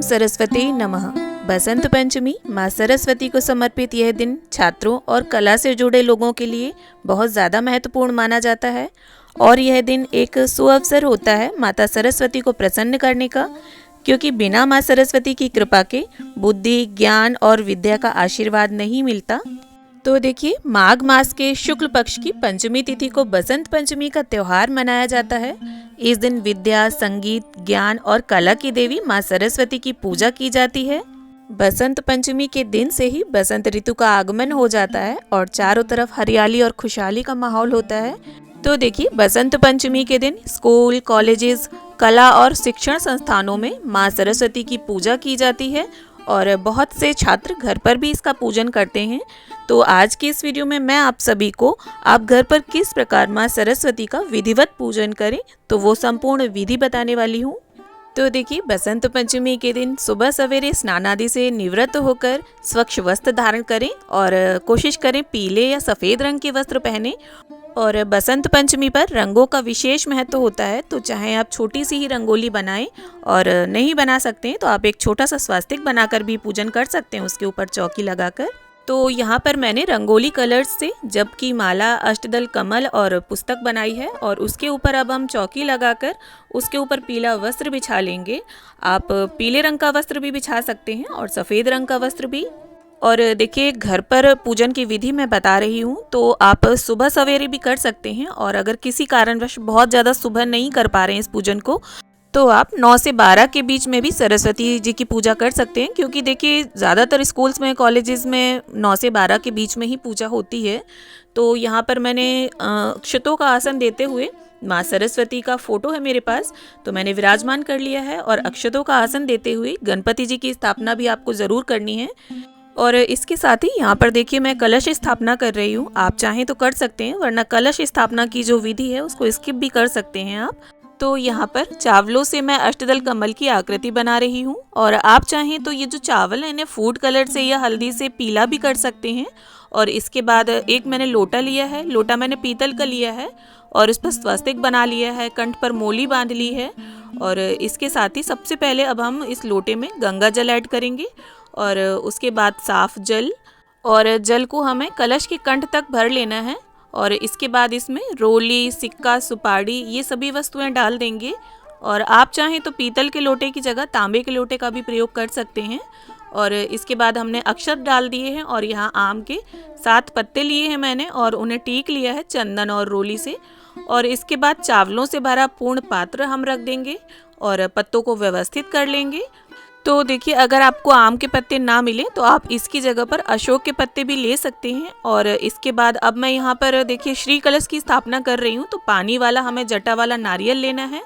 सरस्वती नमः। बसंत पंचमी माँ सरस्वती को समर्पित यह दिन छात्रों और कला से जुड़े लोगों के लिए बहुत ज़्यादा महत्वपूर्ण माना जाता है और यह दिन एक सुअवसर होता है माता सरस्वती को प्रसन्न करने का, क्योंकि बिना माँ सरस्वती की कृपा के बुद्धि, ज्ञान और विद्या का आशीर्वाद नहीं मिलता। तो देखिए, माघ मास के शुक्ल पक्ष की पंचमी तिथि को बसंत पंचमी का त्योहार मनाया जाता है। इस दिन विद्या, संगीत, ज्ञान और कला की देवी माँ सरस्वती की पूजा की जाती है। बसंत पंचमी के दिन से ही बसंत ऋतु का आगमन हो जाता है और चारों तरफ हरियाली और खुशहाली का माहौल होता है। तो देखिए, बसंत पंचमी के दिन स्कूल, कॉलेजेस, कला और शिक्षण संस्थानों में माँ सरस्वती की पूजा की जाती है और बहुत से छात्र घर पर भी इसका पूजन करते हैं। तो आज की इस वीडियो में मैं आप सभी को आप घर पर किस प्रकार माँ सरस्वती का विधिवत पूजन करें तो वो संपूर्ण विधि बताने वाली हूँ। तो देखिए, बसंत पंचमी के दिन सुबह सवेरे स्नान आदि से निवृत्त होकर स्वच्छ वस्त्र धारण करें और कोशिश करें पीले या सफ़ेद रंग के वस्त्र पहने। और बसंत पंचमी पर रंगों का विशेष महत्व होता है, तो चाहे आप छोटी सी ही रंगोली बनाएं और नहीं बना सकते हैं तो आप एक छोटा सा स्वास्तिक बनाकर भी पूजन कर सकते हैं उसके ऊपर चौकी लगाकर। तो यहाँ पर मैंने रंगोली कलर्स से जप की माला, अष्टदल कमल और पुस्तक बनाई है और उसके ऊपर अब हम चौकी लगाकर उसके ऊपर पीला वस्त्र बिछा लेंगे। आप पीले रंग का वस्त्र भी बिछा सकते हैं और सफ़ेद रंग का वस्त्र भी। और देखिए, घर पर पूजन की विधि मैं बता रही हूँ, तो आप सुबह सवेरे भी कर सकते हैं और अगर किसी कारणवश बहुत ज़्यादा सुबह नहीं कर पा रहे हैं इस पूजन को, तो आप 9 से 12 के बीच में भी सरस्वती जी की पूजा कर सकते हैं, क्योंकि देखिए ज़्यादातर स्कूल्स में, कॉलेजेस में 9 से 12 के बीच में ही पूजा होती है। तो यहाँ पर मैंने अक्षतों का आसन देते हुए, माँ सरस्वती का फोटो है मेरे पास, तो मैंने विराजमान कर लिया है और अक्षतों का आसन देते हुए गणपति जी की स्थापना भी आपको ज़रूर करनी है। और इसके साथ ही यहाँ पर देखिए, मैं कलश स्थापना कर रही हूँ। आप चाहें तो कर सकते हैं, वरना कलश स्थापना की जो विधि है उसको स्किप भी कर सकते हैं आप। तो यहाँ पर चावलों से मैं अष्टदल कमल की आकृति बना रही हूँ और आप चाहें तो ये जो चावल है इन्हें फूड कलर से या हल्दी से पीला भी कर सकते हैं। और इसके बाद एक मैंने लोटा लिया है, लोटा मैंने पीतल का लिया है और इस पर स्वस्तिक बना लिया है, कंठ पर मोली बांध ली है। और इसके साथ ही सबसे पहले अब हम इस लोटे में गंगा जल ऐड करेंगे और उसके बाद साफ जल, और जल को हमें कलश के कंठ तक भर लेना है। और इसके बाद इसमें रोली, सिक्का, सुपारी, ये सभी वस्तुएं डाल देंगे। और आप चाहें तो पीतल के लोटे की जगह तांबे के लोटे का भी प्रयोग कर सकते हैं। और इसके बाद हमने अक्षत डाल दिए हैं और यहाँ आम के 7 पत्ते लिए हैं मैंने और उन्हें टीक लिया है चंदन और रोली से। और इसके बाद चावलों से भरा पूर्ण पात्र हम रख देंगे और पत्तों को व्यवस्थित कर लेंगे। तो देखिए, अगर आपको आम के पत्ते ना मिले तो आप इसकी जगह पर अशोक के पत्ते भी ले सकते हैं। और इसके बाद अब मैं यहाँ पर देखिए श्री कलश की स्थापना कर रही हूँ, तो पानी वाला हमें जटा वाला नारियल लेना है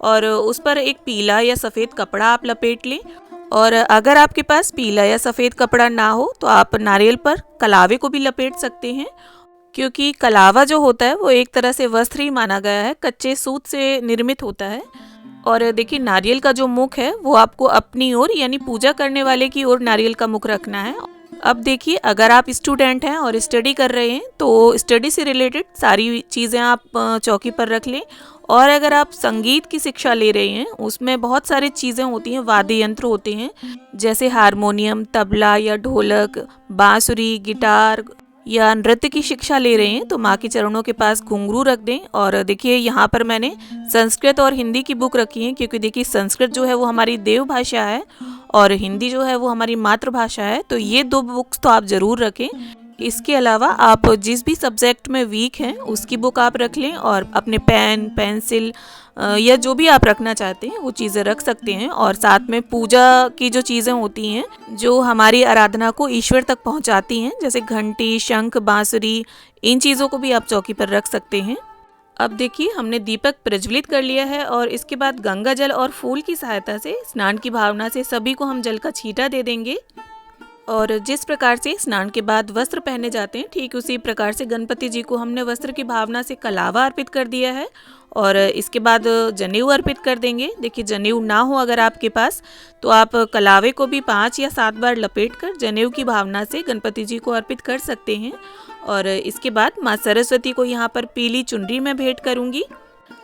और उस पर एक पीला या सफ़ेद कपड़ा आप लपेट लें। और अगर आपके पास पीला या सफ़ेद कपड़ा ना हो तो आप नारियल पर कलावे को भी लपेट सकते हैं, क्योंकि कलावा जो होता है वो एक तरह से वस्त्र ही माना गया है, कच्चे सूत से निर्मित होता है। और देखिए, नारियल का जो मुख है वो आपको अपनी ओर, यानी पूजा करने वाले की ओर नारियल का मुख रखना है। अब देखिए, अगर आप स्टूडेंट हैं और स्टडी कर रहे हैं तो स्टडी से रिलेटेड सारी चीज़ें आप चौकी पर रख लें। और अगर आप संगीत की शिक्षा ले रहे हैं, उसमें बहुत सारी चीज़ें होती हैं, वाद्य यंत्र होते हैं, जैसे हारमोनियम, तबला या ढोलक, बांसुरी, गिटार या नृत्य की शिक्षा ले रहे हैं तो माँ के चरणों के पास घुंघरू रख दें। और देखिए, यहाँ पर मैंने संस्कृत और हिंदी की बुक रखी है, क्योंकि देखिए संस्कृत जो है वो हमारी देव भाषा है और हिंदी जो है वो हमारी मातृभाषा है, तो ये 2 बुक्स तो आप ज़रूर रखें। इसके अलावा आप जिस भी सब्जेक्ट में वीक हैं उसकी बुक आप रख लें और अपने पेन, पेंसिल या जो भी आप रखना चाहते हैं वो चीज़ें रख सकते हैं। और साथ में पूजा की जो चीज़ें होती हैं जो हमारी आराधना को ईश्वर तक पहुंचाती हैं, जैसे घंटी, शंख, बांसुरी, इन चीज़ों को भी आप चौकी पर रख सकते हैं। अब देखिए, हमने दीपक प्रज्वलित कर लिया है और इसके बाद गंगा जल और फूल की सहायता से स्नान की भावना से सभी को हम जल का छींटा दे देंगे। और जिस प्रकार से स्नान के बाद वस्त्र पहने जाते हैं, ठीक उसी प्रकार से गणपति जी को हमने वस्त्र की भावना से कलावा अर्पित कर दिया है। और इसके बाद जनेऊ अर्पित कर देंगे। देखिए, जनेऊ ना हो अगर आपके पास तो आप कलावे को भी 5 या 7 बार लपेट कर जनेऊ की भावना से गणपति जी को अर्पित कर सकते हैं। और इसके बाद माँ सरस्वती को यहाँ पर पीली चुनरी में भेंट करूँगी।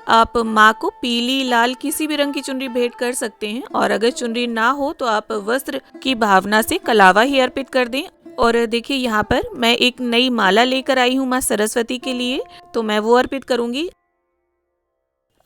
आप माँ को पीली लाल किसी भी रंग की चुनरी भेंट कर सकते हैं, और अगर चुनरी ना हो तो आप वस्त्र की भावना से कलावा ही अर्पित कर दें। और देखिए यहाँ पर मैं एक नई माला लेकर आई हूँ माँ सरस्वती के लिए, तो मैं वो अर्पित करूँगी।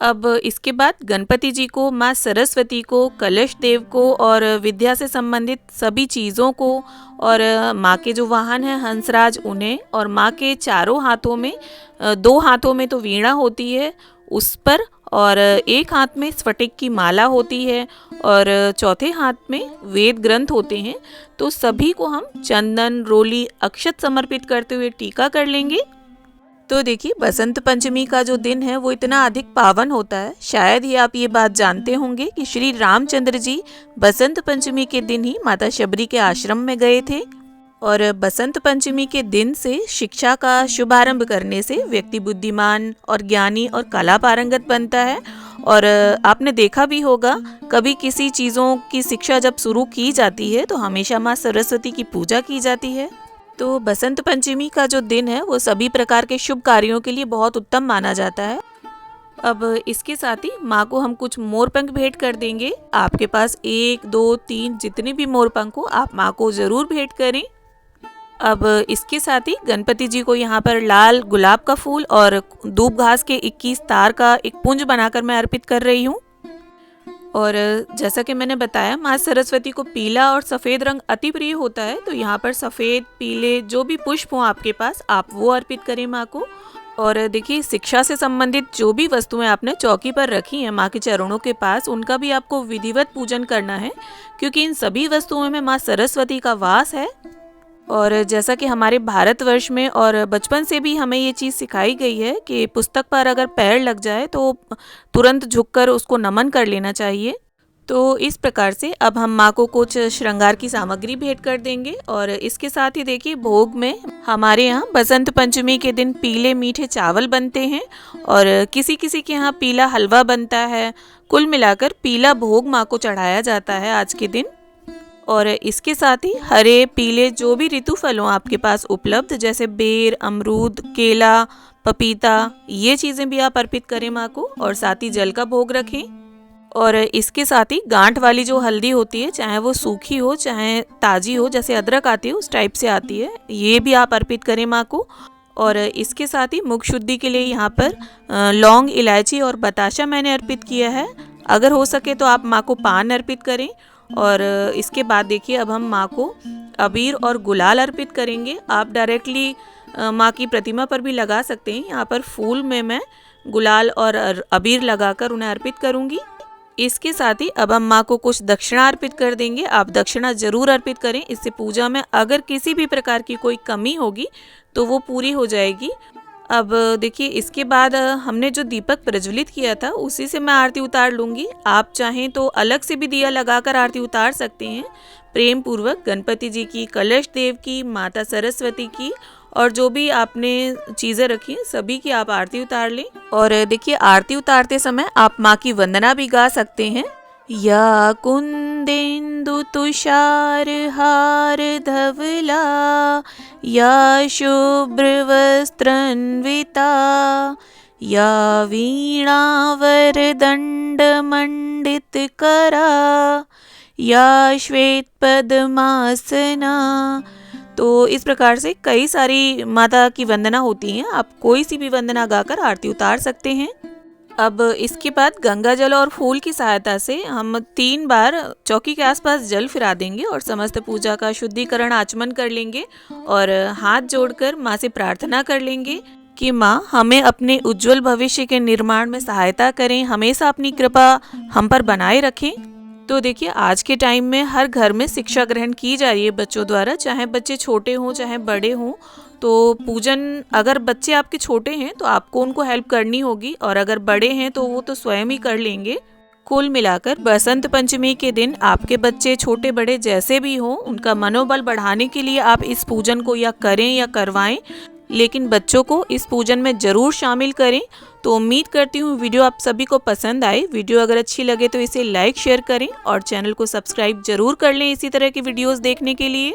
अब इसके बाद गणपति जी को, माँ सरस्वती को, कलश देव को और विद्या से संबंधित सभी चीज़ों को, और माँ के जो वाहन हैं हंसराज उन्हें, और माँ के चारों हाथों में, दो हाथों में तो वीणा होती है उस पर, और एक हाथ में स्फटिक की माला होती है, और चौथे हाथ में वेद ग्रंथ होते हैं। तो सभी को हम चंदन, रोली, अक्षत समर्पित करते हुए टीका कर लेंगे। तो देखिए बसंत पंचमी का जो दिन है वो इतना अधिक पावन होता है। शायद ही आप ये बात जानते होंगे कि श्री रामचंद्र जी बसंत पंचमी के दिन ही माता शबरी के आश्रम में गए थे, और बसंत पंचमी के दिन से शिक्षा का शुभारंभ करने से व्यक्ति बुद्धिमान और ज्ञानी और कला पारंगत बनता है। और आपने देखा भी होगा, कभी किसी चीज़ों की शिक्षा जब शुरू की जाती है तो हमेशा माँ सरस्वती की पूजा की जाती है। तो बसंत पंचमी का जो दिन है वो सभी प्रकार के शुभ कार्यों के लिए बहुत उत्तम माना जाता है। अब इसके साथ ही माँ को हम कुछ मोर पंख भेंट कर देंगे। आपके पास 1, 2, 3 जितने भी मोर पंख हो आप माँ को ज़रूर भेंट करें। अब इसके साथ ही गणपति जी को यहाँ पर लाल गुलाब का फूल और दूब घास के 21 तार का एक पुंज बनाकर मैं अर्पित कर रही हूँ। और जैसा कि मैंने बताया, माँ सरस्वती को पीला और सफ़ेद रंग अति प्रिय होता है, तो यहाँ पर सफ़ेद, पीले जो भी पुष्प हों आपके पास आप वो अर्पित करें माँ को। और देखिए शिक्षा से संबंधित जो भी वस्तुएं आपने चौकी पर रखी हैं माँ के चरणों के पास, उनका भी आपको विधिवत पूजन करना है, क्योंकि इन सभी वस्तुओं में माँ सरस्वती का वास है। और जैसा कि हमारे भारतवर्ष में और बचपन से भी हमें ये चीज़ सिखाई गई है कि पुस्तक पर अगर पैर लग जाए तो तुरंत झुककर उसको नमन कर लेना चाहिए। तो इस प्रकार से अब हम माँ को कुछ श्रृंगार की सामग्री भेंट कर देंगे। और इसके साथ ही देखिए भोग में हमारे यहाँ बसंत पंचमी के दिन पीले मीठे चावल बनते हैं, और किसी किसी के यहाँ पीला हलवा बनता है। कुल मिलाकर पीला भोग माँ को चढ़ाया जाता है आज के दिन। और इसके साथ ही हरे, पीले जो भी ऋतु फल हों आपके पास उपलब्ध, जैसे बेर, अमरूद, केला, पपीता, ये चीज़ें भी आप अर्पित करें माँ को, और साथ ही जल का भोग रखें। और इसके साथ ही गांठ वाली जो हल्दी होती है, चाहे वो सूखी हो चाहे ताज़ी हो, जैसे अदरक आती है उस टाइप से आती है, ये भी आप अर्पित करें माँ को। और इसके साथ ही मुख शुद्धि के लिए यहाँ पर लौंग, इलायची और बताशा मैंने अर्पित किया है। अगर हो सके तो आप माँ को पान अर्पित करें। और इसके बाद देखिए अब हम माँ को अबीर और गुलाल अर्पित करेंगे। आप डायरेक्टली माँ की प्रतिमा पर भी लगा सकते हैं। यहाँ पर फूल में मैं गुलाल और अबीर लगाकर उन्हें अर्पित करूँगी। इसके साथ ही अब हम माँ को कुछ दक्षिणा अर्पित कर देंगे। आप दक्षिणा जरूर अर्पित करें, इससे पूजा में अगर किसी भी प्रकार की कोई कमी होगी तो वो पूरी हो जाएगी। अब देखिए इसके बाद हमने जो दीपक प्रज्वलित किया था उसी से मैं आरती उतार लूँगी। आप चाहें तो अलग से भी दिया लगाकर आरती उतार सकते हैं। प्रेम पूर्वक गणपति जी की, कलश देव की, माता सरस्वती की, और जो भी आपने चीज़ें रखी हैं सभी की आप आरती उतार लें। और देखिए आरती उतारते समय आप माँ की वंदना भी गा सकते हैं। या कुंदेन्दु तुषार हार धवला, या शुभ्र वस्त्रान्विता, या वीणावर दंड मंडित करा, या श्वेत पद्मासना। तो इस प्रकार से कई सारी माता की वंदना होती हैं। आप कोई सी भी वंदना गाकर आरती उतार सकते हैं। अब इसके बाद गंगा जल और फूल की सहायता से हम 3 बार चौकी के आसपास जल फिरा देंगे और समस्त पूजा का शुद्धिकरण आचमन कर लेंगे, और हाथ जोड़कर माँ से प्रार्थना कर लेंगे कि माँ हमें अपने उज्जवल भविष्य के निर्माण में सहायता करें, हमेशा अपनी कृपा हम पर बनाए रखें। तो देखिए आज के टाइम में हर घर में शिक्षा ग्रहण की जा रही है बच्चों द्वारा, चाहे बच्चे छोटे हों चाहे बड़े हों। तो पूजन, अगर बच्चे आपके छोटे हैं तो आपको उनको हेल्प करनी होगी, और अगर बड़े हैं तो वो तो स्वयं ही कर लेंगे। कुल मिलाकर बसंत पंचमी के दिन आपके बच्चे छोटे बड़े जैसे भी हों, उनका मनोबल बढ़ाने के लिए आप इस पूजन को या करें या करवाएं, लेकिन बच्चों को इस पूजन में ज़रूर शामिल करें। तो उम्मीद करती हूँ वीडियो आप सभी को पसंद आए। वीडियो अगर अच्छी लगे तो इसे लाइक शेयर करें और चैनल को सब्सक्राइब जरूर कर लें इसी तरह की वीडियोस देखने के लिए।